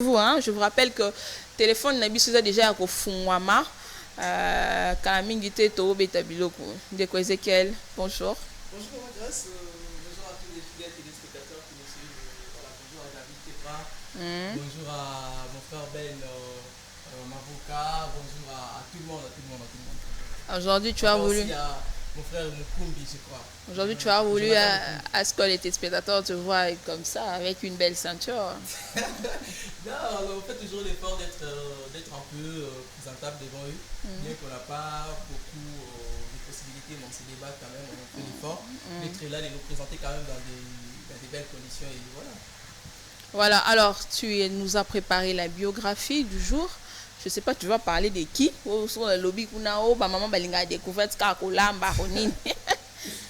Vous, hein, je vous rappelle que téléphone na biso déjà au fungwama kalamingi te to beta biloko ndeko Ezekiel. Bonjour. Bonjour ma grâce, bonjour à tous les fidèles téléspectateurs qui nous suivent. Voilà, bonjour à David Tepa, bonjour à mon frère Ben Mavoka, bonjour à tout le monde, à tout le monde, à tout le monde. Aujourd'hui tu as Bonjour voulu aussi à mon frère Mukumbi, je crois. Aujourd'hui tu as voulu Jonathan Mukumbi. à ce que les téléspectateurs te voient comme ça avec une belle ceinture. Non, on fait toujours l'effort d'être un peu présentable devant eux, bien qu'on n'a pas beaucoup de possibilités, mais on se débat quand même, on fait l'effort d'être là, de nous présenter quand même dans des belles conditions et voilà. Voilà, alors nous as préparé la biographie du jour. Je sais pas, tu vas parler de qui? Sur le lobby kunao, maman balinga découverte kakola baronine.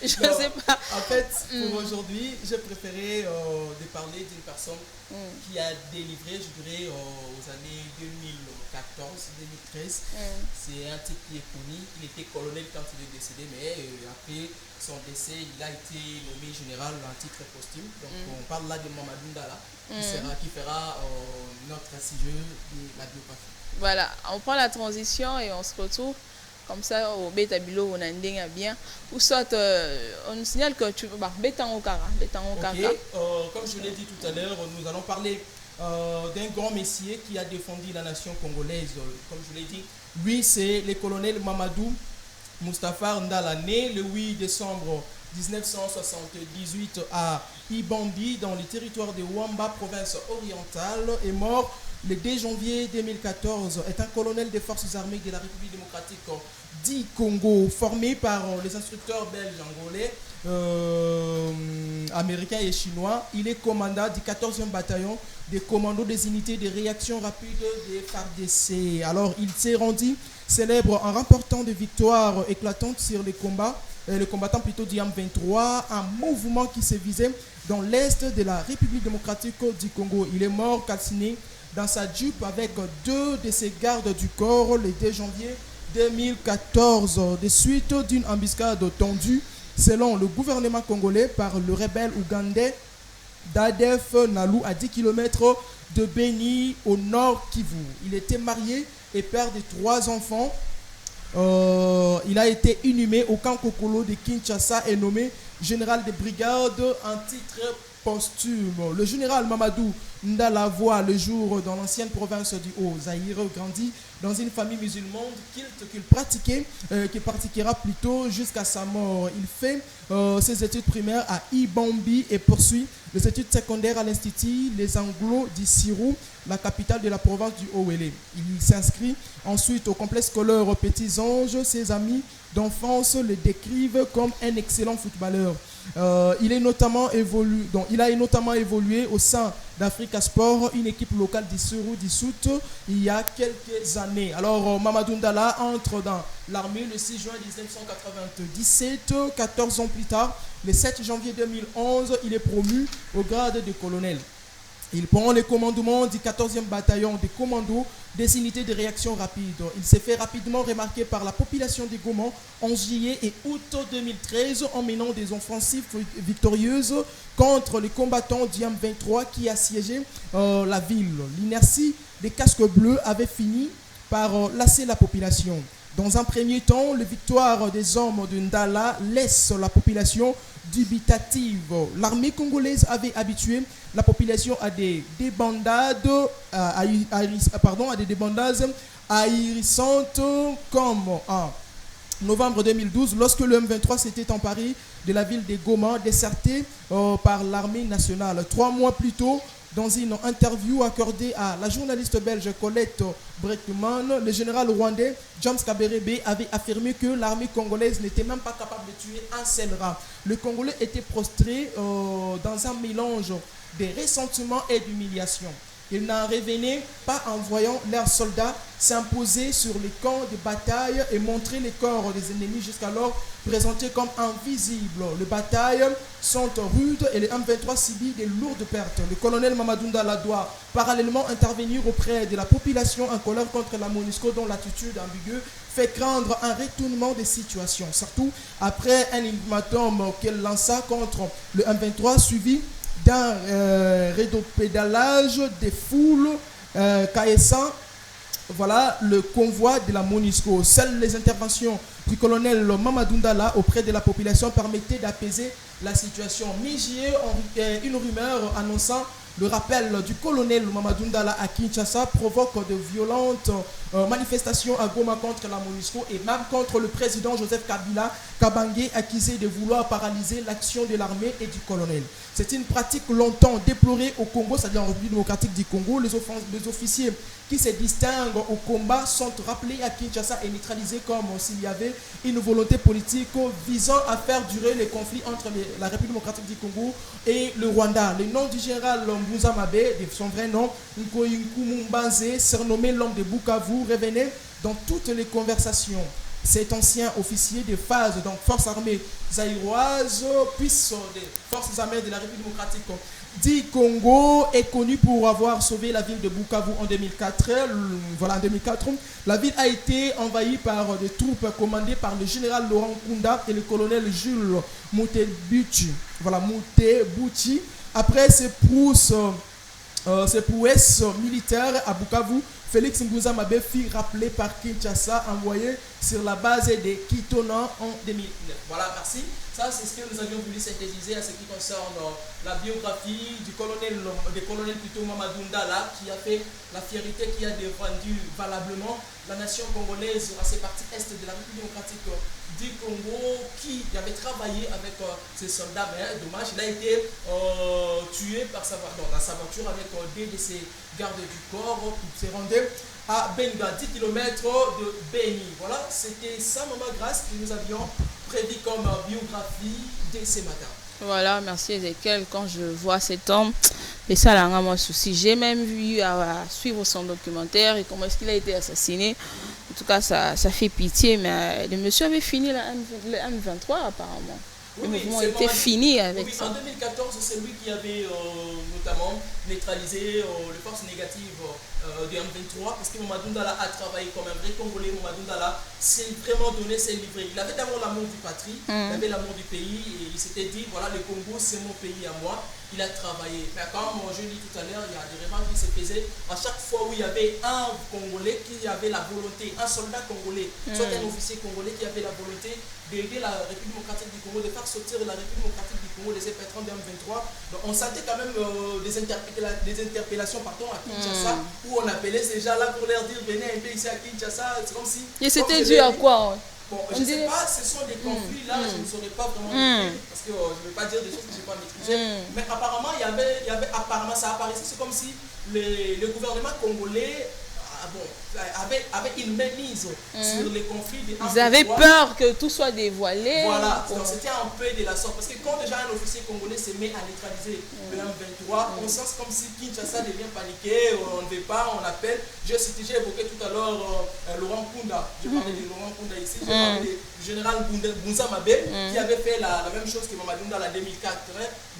Je Non, sais pas. en fait, pour aujourd'hui, j'ai préféré de parler d'une personne qui a délivré, je dirais, aux années 2014-2013. C'est un type qui est connu. Il était colonel quand il est décédé, mais après son décès, il a été nommé général en titre posthume. Donc, on parle là de Mamadou Ndala, qui fera notre sujet de la biographie. Voilà, on prend la transition et on se retrouve comme ça au beta bilo on a bien ou soit on nous signale que tu bah beta au cara comme je l'ai dit tout à l'heure, nous allons parler d'un grand messier qui a défendu la nation congolaise. Comme je l'ai dit, lui c'est le colonel Mamadou Moustapha Ndala, né le 8 décembre 1978 à Ibambi dans le territoire de Wamba, province orientale, et mort le 2 janvier 2014, est un colonel des forces armées de la République démocratique du Congo, formé par les instructeurs belges, angolais, américains et chinois. Il est commandant du 14e bataillon des commandos des unités de réaction rapide des FARDC. Alors, il s'est rendu célèbre en remportant des victoires éclatantes sur les combattants plutôt du M23, un mouvement qui se visait dans l'est de la République démocratique du Congo. Il est mort calciné dans sa jupe avec deux de ses gardes du corps le 2 janvier 2014, de suite d'une embuscade tendue selon le gouvernement congolais par le rebelle ougandais Dadef Nalou à 10 km de Beni au nord Kivu. Il était marié et père de 3 enfants. Il a été inhumé au camp Kokolo de Kinshasa et nommé général de brigade en titre posthume. Le général Mamadou Ndala voit le jour dans l'ancienne province du Haut-Zaïre, grandit dans une famille musulmane qu'il pratiquera plutôt jusqu'à sa mort. Il fait ses études primaires à Ibambi et poursuit les études secondaires à l'Institut Les Anglos d'Issirou, la capitale de la province du Haut-Wélé. Il s'inscrit ensuite au complexe scolaire Petits Anges. Ses amis d'enfance le décrivent comme un excellent footballeur. Il a notamment évolué au sein d'Africa Sport, une équipe locale d'Issirou dissoute il y a quelques années. Alors Mamadou Ndala entre dans l'armée le 6 juin 1997. 14 ans plus tard, le 7 janvier 2011, il est promu au grade de colonel. Il prend le commandement du 14e bataillon des commandos des unités de réaction rapide. Il s'est fait rapidement remarquer par la population des Gomans en juillet et août 2013 en menant des offensives victorieuses contre les combattants du M23 qui assiégeaient la ville. L'inertie des casques bleus avait fini par lasser la population. Dans un premier temps, les victoires des hommes de Ndala laissent la population dubitative. L'armée congolaise avait habitué la population à des débandades ahérissantes comme en novembre 2012 lorsque le M23 s'était emparé de la ville de Goma désertée par l'armée nationale. 3 mois plus tôt, dans une interview accordée à la journaliste belge Colette Breckman, le général rwandais James Kaberebe avait affirmé que l'armée congolaise n'était même pas capable de tuer un seul rat. Le Congolais était prostré dans un mélange de ressentiment et d'humiliation. Ils n'en revenaient pas en voyant leurs soldats s'imposer sur les camps de bataille et montrer les corps des ennemis jusqu'alors présentés comme invisibles. Les batailles sont rudes et le M23 subit de lourdes pertes. Le colonel Mamadou Ndala doit parallèlement intervenir auprès de la population en colère contre la MONUSCO dont l'attitude ambiguë fait craindre un retournement des situations. Surtout après un ultimatum qu'elle lança contre le M23 suivi d'un rétropédalage des foules Kaessan, voilà le convoi de la MONUSCO. Seules les interventions du colonel Mamadou Ndala auprès de la population permettaient d'apaiser la situation. Mi-juillet, une rumeur annonçant le rappel du colonel Mamadou Ndala à Kinshasa provoque de violentes manifestations à Goma contre la MONUSCO et même contre le président Joseph Kabila Kabange, accusé de vouloir paralyser l'action de l'armée et du colonel. C'est une pratique longtemps déplorée au Congo, c'est-à-dire en République démocratique du Congo. Les officiers qui se distinguent au combat sont rappelés à Kinshasa et neutralisés comme s'il y avait une volonté politique visant à faire durer les conflits entre la République démocratique du Congo et le Rwanda. Le nom du général Mbuza Mabe, son vrai nom, Nkoyinku Mumbanze, surnommé l'homme de Bukavu, revenait dans toutes les conversations. Cet ancien officier de phase, donc forces armées zaïroises, puis des forces armées de la République démocratique du Congo, est connu pour avoir sauvé la ville de Bukavu en 2004. Voilà, en 2004, la ville a été envahie par des troupes commandées par le général Laurent Nkunda et le colonel Jules Mutebuchi. Voilà, Mutebuchi. Après ces prouesses militaires à Bukavu, Félix Mbuza Mabe fut rappelé par Kinshasa, envoyé sur la base de Kitona en 2009. Voilà, merci. Ça, c'est ce que nous avions voulu synthétiser à ce qui concerne la biographie du colonel plutôt Mamadou Ndala, qui a fait la fierté, qui a défendu valablement la nation congolaise à ces parties est de la République démocratique du Congo, qui avait travaillé avec ses soldats, mais dommage, il a été tué dans sa voiture avec deux de ses gardes du corps qui se rendaient à Benga, 10 km de Beni. Voilà, c'était ça, Maman Grâce, que nous avions prévu comme biographie dès ce matin. Voilà, merci Ezekiel. Quand je vois cet homme, et ça là, moi souci. J'ai même vu à suivre son documentaire et comment est-ce qu'il a été assassiné. En tout cas, ça fait pitié, mais le monsieur avait fini le M23 apparemment. Le mouvement était fini avec ça. En 2014, c'est lui qui avait notamment neutralisé les forces négatives du M23, parce que Mamadou Ndala a travaillé comme un vrai Congolais. Mamadou Ndala s'est vraiment donné, s'est livré. Il avait d'abord l'amour du patrie, il avait l'amour du pays, et il s'était dit, voilà, le Congo, c'est mon pays à moi. Il a travaillé. Mais comme je l'ai dit tout à l'heure, il y a des remarques qui se faisaient à chaque fois où il y avait un Congolais qui avait la volonté, un soldat congolais, soit un officier congolais qui avait la volonté d'aider la République démocratique du Congo, de faire sortir la République démocratique du Congo des pétrons de M23. Donc on sentait quand même des interpellations à Kinshasa, où on appelait ces gens-là pour leur dire venez un peu ici à Kinshasa. C'est comme si... Et c'était dû à quoi? Bon, je ne sais pas, ce sont des conflits là, je ne saurais pas vraiment dire, parce que je ne vais pas dire des choses que je n'ai pas maîtrisées. Mais apparemment, il y avait apparemment, ça apparaissait, c'est comme si le gouvernement congolais avait une mainmise sur les conflits. Ils avaient peur que tout soit dévoilé. Voilà, c'était un peu de la sorte. Parce que quand déjà un officier congolais se met à neutraliser le M23, on sent comme si Kinshasa devient paniqué, on ne veut pas, on appelle. J'ai évoqué tout à l'heure Laurent Nkunda. Je parlais de Laurent Nkunda ici, je parlais du général Mbuza Mabe, qui avait fait la même chose que Mamadou Ndala en 2004.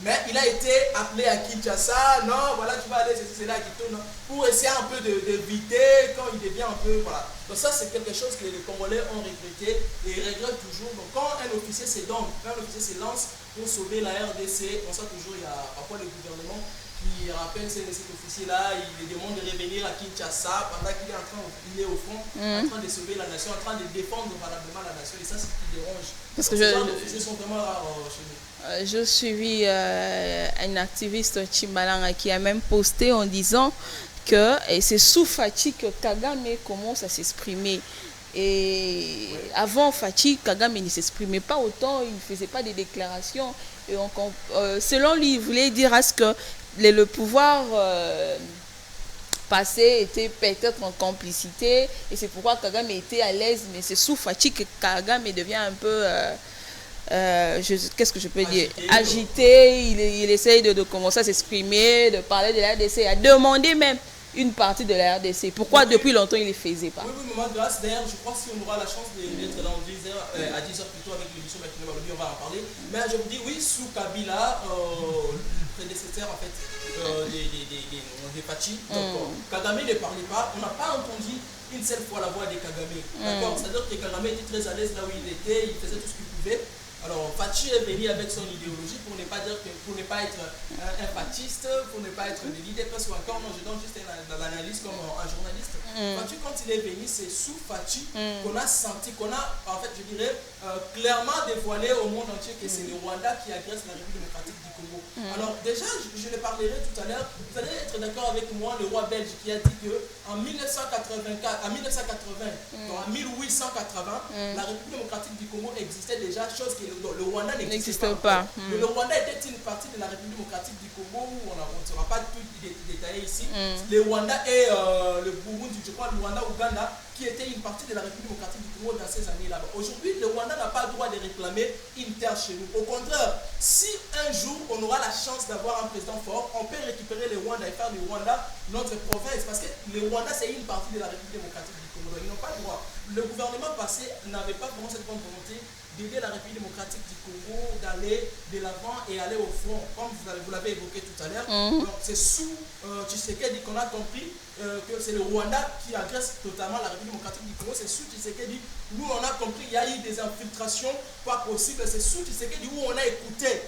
Mais il a été appelé à Kinshasa, non, voilà, tu vas aller, c'est là qui tourne, pour essayer un peu d'éviter quand il devient un peu, voilà. Donc ça, c'est quelque chose que les Congolais ont regretté et regrettent toujours. Donc quand un officier se donne, quand un officier se lance pour sauver la RDC, on sent toujours, il y a parfois le gouvernement qui rappelle cet officier-là, il lui demande de revenir à Kinshasa pendant qu'il est au front, en train de sauver la nation, en train de défendre valablement la nation. Et ça, c'est ce qui dérange. Parce que les officiers sont vraiment rares chez nous. Je suivis un activiste Chimbalanga qui a même posté en disant que c'est sous Fachi que Kagame commence à s'exprimer. Et avant Fachi, Kagame ne s'exprimait pas autant, il ne faisait pas des déclarations. Et selon lui, il voulait dire à ce que le pouvoir passé était peut-être en complicité. Et c'est pourquoi Kagame était à l'aise. Mais c'est sous Fachi que Kagame devient un peu... qu'est-ce que je peux dire, agité, il essaye de commencer à s'exprimer, de parler de la RDC, à demander même une partie de la RDC. Pourquoi depuis longtemps il ne le faisait pas? Oui, Maman Grâce, d'ailleurs, je crois que si on aura la chance d'être là à 10h plutôt avec l'émission Maintenant Balobi, on va en parler. Mais je vous dis, oui, sous Kabila, le prédécesseur en fait des Fachi, Kagame ne parlait pas, on n'a pas entendu une seule fois la voix de Kagame. D'accord. C'est-à-dire que Kagame était très à l'aise là où il était, il faisait tout ce qu'il pouvait. Alors, Fachi est venu avec son idéologie pour ne pas dire que, pour ne pas être un fasciste, pour ne pas être de l'idée, parce qu'encore, non, je donne juste l'analyse comme un journaliste. Fachi, quand il est venu, c'est sous Fachi qu'on a senti, qu'on a, en fait, je dirais, clairement dévoilé au monde entier que c'est le Rwanda qui agresse la République démocratique du Congo. Alors, déjà, je le parlerai tout à l'heure, vous allez être d'accord avec moi, le roi belge qui a dit qu'en 1984, en 1980, donc en 1880, la République démocratique du Congo existait déjà, chose que le Rwanda n'existait pas. Le Rwanda était une partie de la République démocratique du Congo, où on ne sera pas tout détaillé ici. Le Rwanda et le Burundi, je crois, le Rwanda, Ouganda, qui était une partie de la République démocratique du Congo dans ces années-là. Aujourd'hui, le Rwanda n'a pas le droit de réclamer une terre chez nous. Au contraire, si un jour on aura la chance d'avoir un président fort, on peut récupérer le Rwanda et faire du Rwanda notre province. Parce que le Rwanda, c'est une partie de la République démocratique du Congo. Donc, ils n'ont pas le droit. Le gouvernement passé n'avait pas vraiment cette bonne volonté d'aider la République démocratique du Congo d'aller de l'avant et aller au front, comme vous l'avez évoqué tout à l'heure. C'est sous Tshisekedi qu'on a compris que c'est le Rwanda qui agresse totalement la République démocratique du Congo. C'est sous Tshisekedi, nous on a compris qu'il y a eu des infiltrations pas possibles. C'est sous Tshisekedi où on a écouté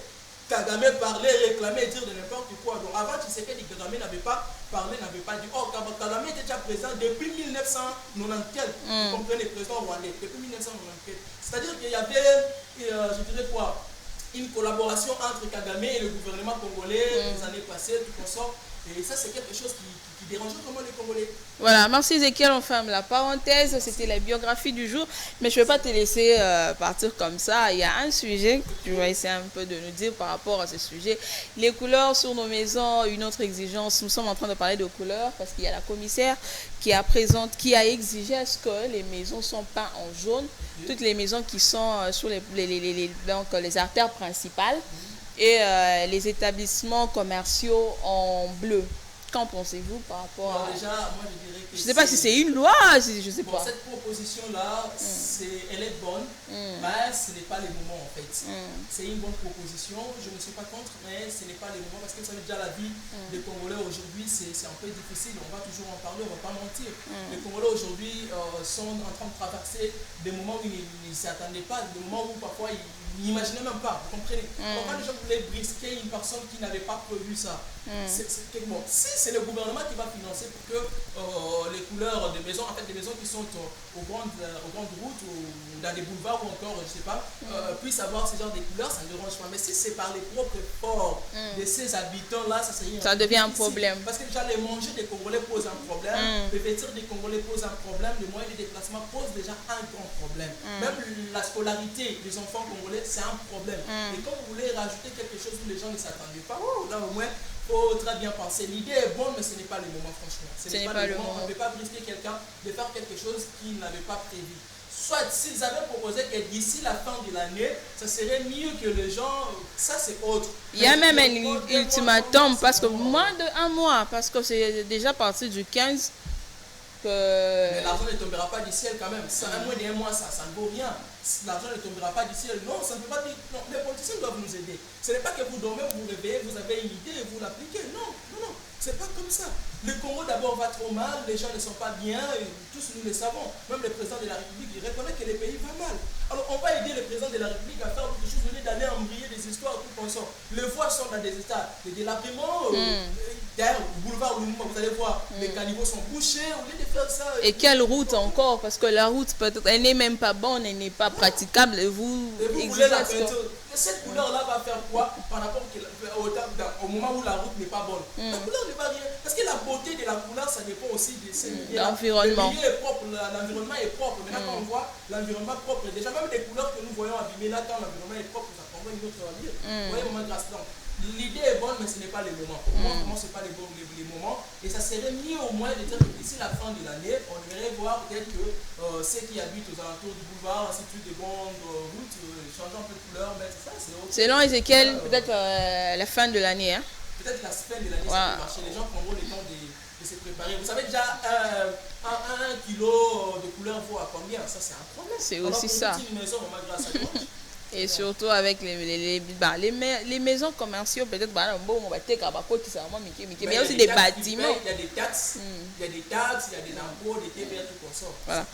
Kagame parler, réclamer, dire de n'importe quoi. Donc avant Tshisekedi, Kagame n'avait pas parlé, n'avait pas dit. Oh, Kagame était déjà présent depuis 1994. Vous comprenez, président rwandais, depuis 1994. C'est-à-dire qu'il y avait, je dirais quoi, une collaboration entre Kagame et le gouvernement congolais les années passées, tout consort. Et ça, c'est quelque chose qui dérangeait vraiment les Congolais. Voilà, merci Ezekiel, on ferme la parenthèse. C'était la biographie du jour. Mais je ne vais pas te laisser partir comme ça. Il y a un sujet que tu vas essayer un peu de nous dire par rapport à ce sujet. Les couleurs sur nos maisons, une autre exigence. Nous sommes en train de parler de couleurs parce qu'il y a la commissaire qui a exigé à ce que les maisons sont peintes en jaune. Toutes les maisons qui sont sur les artères principales. Et les établissements commerciaux en bleu. Qu'en pensez-vous par rapport à... Déjà, moi je dirais que... Je ne sais pas si c'est une loi, je sais pas. Cette proposition-là, elle est bonne, mais ce n'est pas le moment en fait. C'est une bonne proposition, je ne suis pas contre, mais ce n'est pas le moment parce que ça veut dire la vie des Congolais aujourd'hui, c'est un peu difficile, on va toujours en parler, on ne va pas mentir. Les Congolais aujourd'hui sont en train de traverser des moments où ils ne s'y attendaient pas, des moments où parfois ils n'imaginaient même pas, vous comprenez. Pourquoi les gens voulaient brisquer une personne qui n'avait pas prévu ça? Bon, si c'est le gouvernement qui va financer pour que les couleurs des maisons, en fait des maisons qui sont aux grandes routes ou dans des boulevards ou encore, je sais pas, puissent avoir ce genre de couleurs, ça ne dérange pas. Mais si c'est par les propres efforts de ces habitants-là, ça devient un problème. Parce que déjà les manger des Congolais pose un problème, les vêtir des Congolais pose un problème, les moyens de déplacement posent déjà un grand problème. Même la scolarité des enfants congolais, c'est un problème. Et quand vous voulez rajouter quelque chose où les gens ne s'attendaient pas, là au moins, il faut très bien penser. L'idée est bonne, mais ce n'est pas le moment, franchement. Ce n'est pas le moment. On ne peut pas brusquer quelqu'un de faire quelque chose qu'il n'avait pas prévu. Soit s'ils avaient proposé que d'ici la fin de l'année, ça serait mieux que les gens. Ça, c'est autre. Il y a même un ultimatum, parce que moins d'un mois, parce que c'est déjà parti du 15. Mais l'argent ne tombera pas du ciel quand même. Un moins d'un mois, ça ne vaut rien. L'argent ne tombera pas du ciel. Non, ça ne peut pas dire. Non, les politiciens doivent nous aider. Ce n'est pas que vous dormez, vous vous réveillez, vous avez une idée et vous l'appliquez. Non, non, non. C'est pas comme ça. Le Congo d'abord va trop mal, les gens ne sont pas bien, et tous nous le savons. Même le président de la République, il reconnaît que le pays va mal. Alors on va aider le président de la République à faire quelque chose, au lieu d'aller embrayer des histoires tout consort. Les voies sont dans des états de délabrement. D'ailleurs, au boulevard Lumumba, vous allez voir, les caniveaux sont bouchés, au lieu de faire ça. Et quelle route encore? Parce que la route, peut-être, elle n'est même pas bonne, elle n'est pas praticable. Et vous voulez la peinture. Cette couleur-là va faire quoi par rapport au moment où la route n'est pas bonne? La couleur ne va rien. Parce que la beauté de la couleur, ça dépend aussi de ce l'environnement. Le milieu est propre, l'environnement est propre. Maintenant, quand on voit l'environnement propre, déjà même des couleurs que nous voyons abîmées là, quand l'environnement est propre, ça prendra une autre allure. Vous voyez, moment grâce. Donc, l'idée est bonne, mais ce n'est pas le moment. Pour moi, vraiment, ce n'est pas les moments. Et ça serait mieux au moins de dire que d'ici la fin de l'année, on irait voir peut-être que ceux qui habitent aux alentours du boulevard, ainsi de suite, des grandes routes, changer un peu de couleur, mais ça, c'est autre. Selon Ezekiel, peut-être la fin de l'année. Hein? Peut-être la fin de l'année, ça peut marcher. Les gens prendront le temps de se préparer. Vous savez déjà, un kilo de couleur vaut à combien? Ça, c'est un problème. C'est aussi ça. Une maison, grâce à toi. Et surtout avec les maisons commerciales, peut-être, mais il y a aussi des bâtiments. Il y a des taxes, il y a des impôts, des TVA, tout comme ça. Voilà.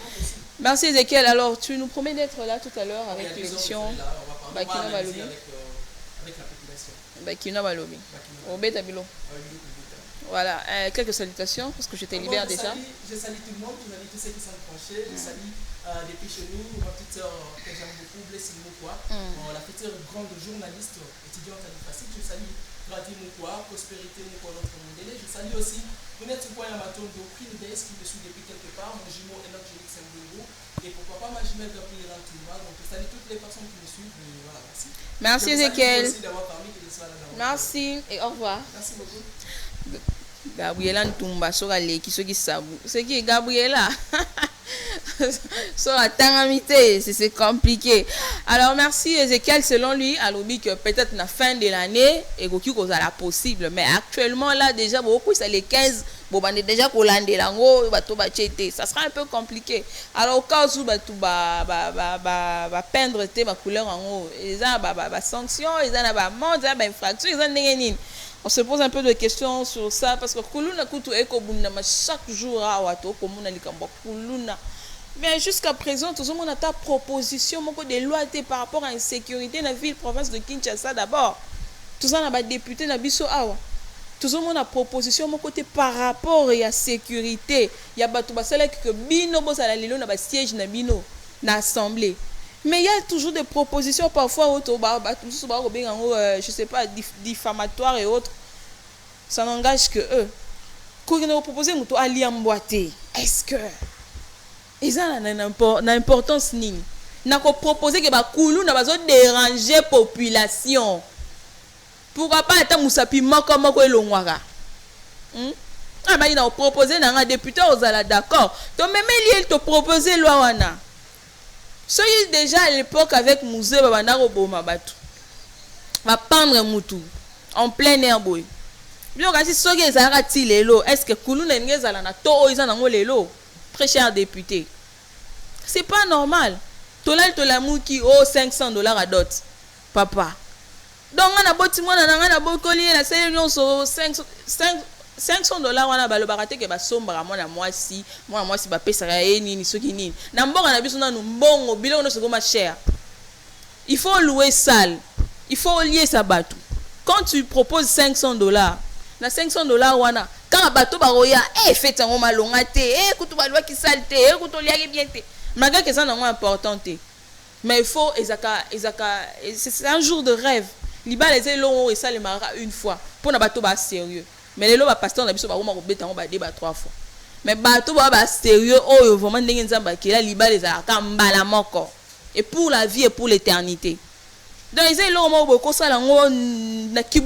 Merci Ezekiel. Alors, tu nous promets d'être là tout à l'heure avec l'élection. On va parler avec la population. Bakina Balobi. Obeta Bilo. Voilà, quelques salutations parce que je te libère déjà. Je salue tout le monde, je salue tous ceux qui sont branchés, je salue depuis chez nous, ma petite soeur que j'aime beaucoup, Blessing Moukwa, la future grande journaliste étudiante à l'UFACIC. Je salue Grady Moukwa, Prospérité Moukwa, notre Mondélé. Je salue aussi Mounette Moukwa Yamatondo, Queen Days qui me suit depuis quelque part, mon jumeau Enoch Jélix Mbungu, et pourquoi pas ma jumelle Gabriel Antouma. Donc je salue toutes les personnes qui me suivent. Et voilà, merci. Merci Ezekiel. Merci et au revoir. Merci beaucoup. Gabriela Ntumba sera l'équipe qui sabu. C'est qui Gabriela? Sur la tangamité, c'est compliqué. Alors merci Ezekiel, selon lui, à l'objet que peut-être la fin de l'année, et que ça la possible. Mais actuellement là déjà beaucoup c'est les 15. Bon, on est déjà collandé là, ça sera un peu compliqué. Alors au cas où peindre ma couleur en haut, ils ont sanction, ils ont amende, ils ont infraction, ils ont on se pose un peu de questions sur ça parce que chaque jour mais jusqu'à présent tout le monde a ta proposition de loi par rapport à l'insécurité dans la ville province de Kinshasa d'abord tout ça na député na biso awa tout le monde a proposition côté par rapport à la sécurité il y a bato basala que bino bosala lelo na ba siège na bino na assemblée. Mais il y a toujours des propositions parfois je sais pas diffamatoires et autres. Ça n'engage que eux. Quand ils nous proposent est-ce que ils ont une importance ni n'a pas proposé que Bakoulou n'a pas déranger la population. Pourquoi pas être Moussapi Makama ko elongwaka? Ah bah il a proposé un député aux ala d'accord. Donc même il te proposer loi wana. Soyez déjà à l'époque avec Mouzé Babandaro Boma Batu. Va prendre Moutou en plein air boy. Bien que si soyez zarati lelo, est-ce que Koulou n'engage à la nato ils lelo? Très cher député. C'est pas normal. Tolal tolamou qui oh $500 à dot. Papa. Donc on a boti moi on a bokoli la sélection sur $500 wana balo barate ke ba sombra mwana mwasi ba pesa ya nini soki nini na mbongo na biso na mbongo biloko no soko ma cher. Il faut louer salle, il faut lier sa bateau. Quand tu proposes $500 na $500 wana quand bateau ba roya fait en malonga te kutu ba loi ki salte kutu liaki bien te malgré que ça non important te mais il faut c'est un jour de rêve liba les elongo et ça le mara une fois pour na bateau ba sérieux. Mais les lois pasteur na biso ba roma ko beta ba débat 3 fois. Mais bateau ba sérieux oh vraiment ndenge nzamba ki la liba les alaka mbala moko et pour la vie et pour l'éternité. Donc ils ont l'homme beaucoup ça na